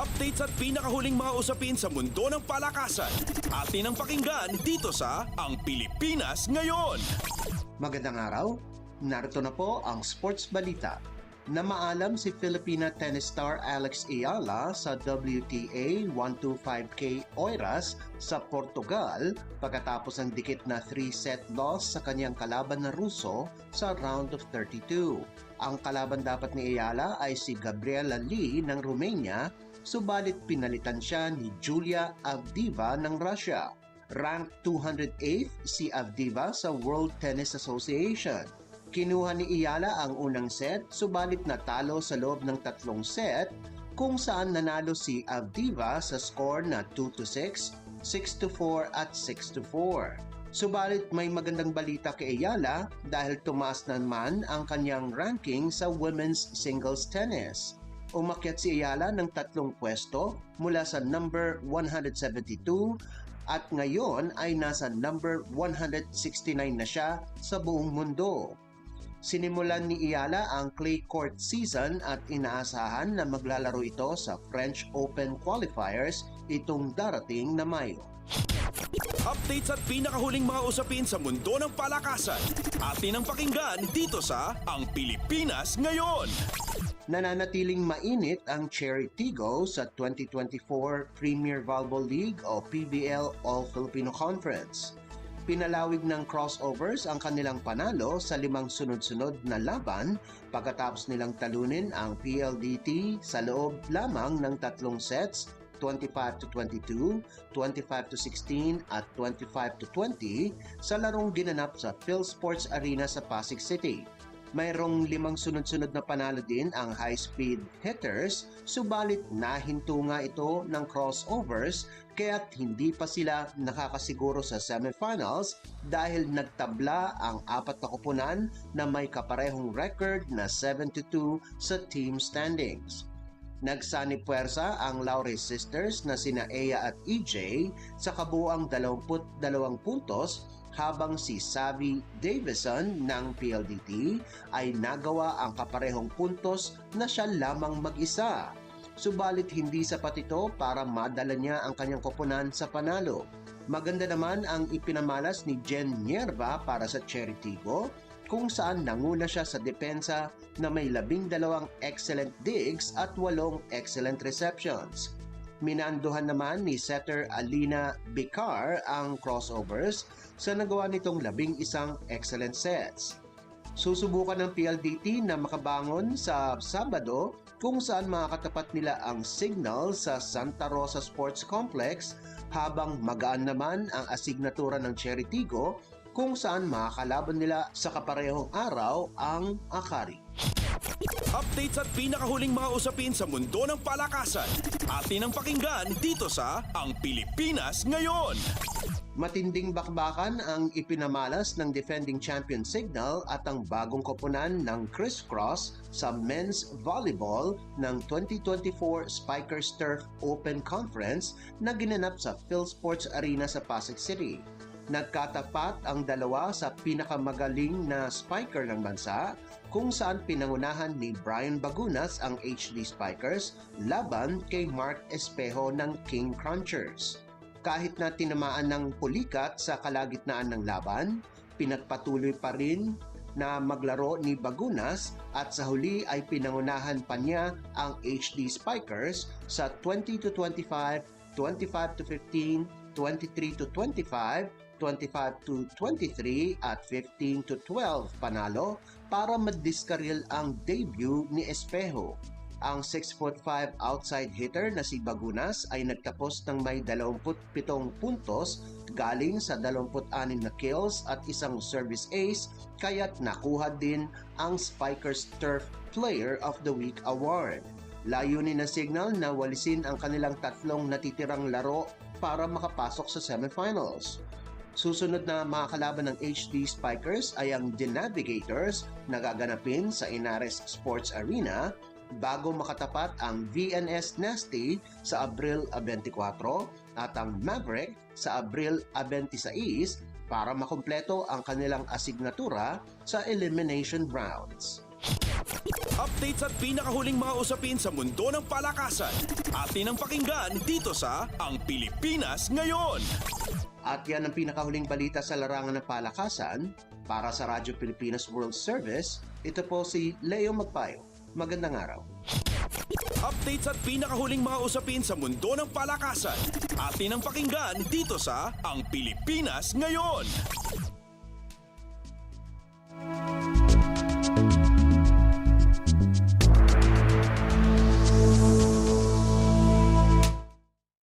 Updates at pinakahuling mga usapin sa mundo ng palakasan. Atin ang pakinggan dito sa Ang Pilipinas Ngayon. Magandang araw, narito na po ang sports balita. Namaalam si Filipina tennis star Alex Ayala sa WTA 125K Oiras sa Portugal pagkatapos ng dikit na 3-set loss sa kanyang kalaban na Ruso sa round of 32. Ang kalaban dapat ni Ayala ay si Gabriela Lee ng Romania, subalit pinalitan siya ni Julia Avdiva ng Russia. Ranked 208th si Avdiva sa World Tennis Association. Kinuha ni Ayala ang unang set, subalit natalo sa loob ng tatlong set kung saan nanalo si Avdiva sa score na 2-6, 6-4 at 6-4. Subalit may magandang balita kay Ayala dahil tumaas naman ang kanyang ranking sa women's singles tennis. Umakyat si Ayala ng tatlong pwesto mula sa number 172 at ngayon ay nasa number 169 na siya sa buong mundo. Sinimulan ni Ayala ang clay court season at inaasahan na maglalaro ito sa French Open qualifiers itong darating na Mayo. Updates at pinakahuling mga usapin sa mundo ng palakasan. Atin ang pakinggan dito sa Ang Pilipinas Ngayon. Nananatiling mainit ang Cherry Tigo sa 2024 Premier Volleyball League o PBL All-Filipino Conference. Pinalawig ng crossovers ang kanilang panalo sa 5 sunod-sunod na laban pagkatapos nilang talunin ang PLDT sa loob lamang ng 3 sets, 25-22, 25-16 at 25-20 sa larong ginanap sa PhilSports Arena sa Pasig City. Mayroong 5 sunod-sunod na panalo din ang high-speed hitters, subalit nahinto nga ito ng crossovers kaya't hindi pa sila nakakasiguro sa semifinals dahil nagtabla ang 4 na koponan na may kaparehong record na 7-2 sa team standings. Nagsani puwersa ang Laure sisters na sina Ea at EJ sa kabuuang 22 puntos habang si Savvy Davison ng PLDT ay nagawa ang kaparehong puntos na siya lamang mag-isa. Subalit hindi sapat ito para madala niya ang kanyang koponan sa panalo. Maganda naman ang ipinamalas ni Jen Nierva para sa Cherry Tigo kung saan nanguna siya sa depensa na may 12 excellent digs at 8 excellent receptions. Minanduhan naman ni setter Alina Bicar ang crossovers sa nagawa nitong 11 excellent sets. Susubukan ng PLDT na makabangon sa Sabado kung saan makakatapat nila ang Signal sa Santa Rosa Sports Complex habang magaan naman ang asignatura ng Cherry Tigo kung saan makakalaban nila sa kaparehong araw ang Akari. Updates at pinakahuling mga usapin sa mundo ng palakasan. Atin ang pakinggan dito sa Ang Pilipinas Ngayon. Matinding bakbakan ang ipinamalas ng defending champion Signal at ang bagong koponan ng Crisscross sa men's volleyball ng 2024 Spikers Turf Open Conference na ginanap sa PhilSports Arena sa Pasig City. Nagkatapat ang dalawa sa pinakamagaling na spiker ng bansa kung saan pinangunahan ni Brian Bagunas ang HD Spikers laban kay Mark Espejo ng King Crunchers. Kahit na tinamaan ng pulikat sa kalagitnaan ng laban, pinagpatuloy pa rin na maglaro ni Bagunas at sa huli ay pinangunahan pa niya ang HD Spikers sa 20-25, 25-15, 23-25, 25-23 at 15-12 panalo para madiskaril ang debut ni Espejo. Ang 6'5" outside hitter na si Bagunas ay nagtapos ng may 27 puntos galing sa 26 na kills at isang service ace kaya't nakuha din ang Spikers Turf Player of the Week Award. Layunin ng Signal na walisin ang kanilang 3 natitirang laro para makapasok sa semifinals. Susunod na mga kalaban ng HD Spikers ay ang The Navigators na gaganapin sa Inares Sports Arena bago makatapat ang VNS Nasty sa Abril 24 at ang Maverick sa Abril 26 para makumpleto ang kanilang asignatura sa elimination rounds. Updates at pinakahuling mga usapin sa mundo ng palakasan. Atin ang pakinggan dito sa Ang Pilipinas Ngayon. At yan ang pinakahuling balita sa larangan ng palakasan. Para sa Radyo Pilipinas World Service, ito po si Leo Magpayo. Magandang araw. Updates at pinakahuling mga usapin sa mundo ng palakasan. Atin ang pakinggan dito sa Ang Pilipinas Ngayon.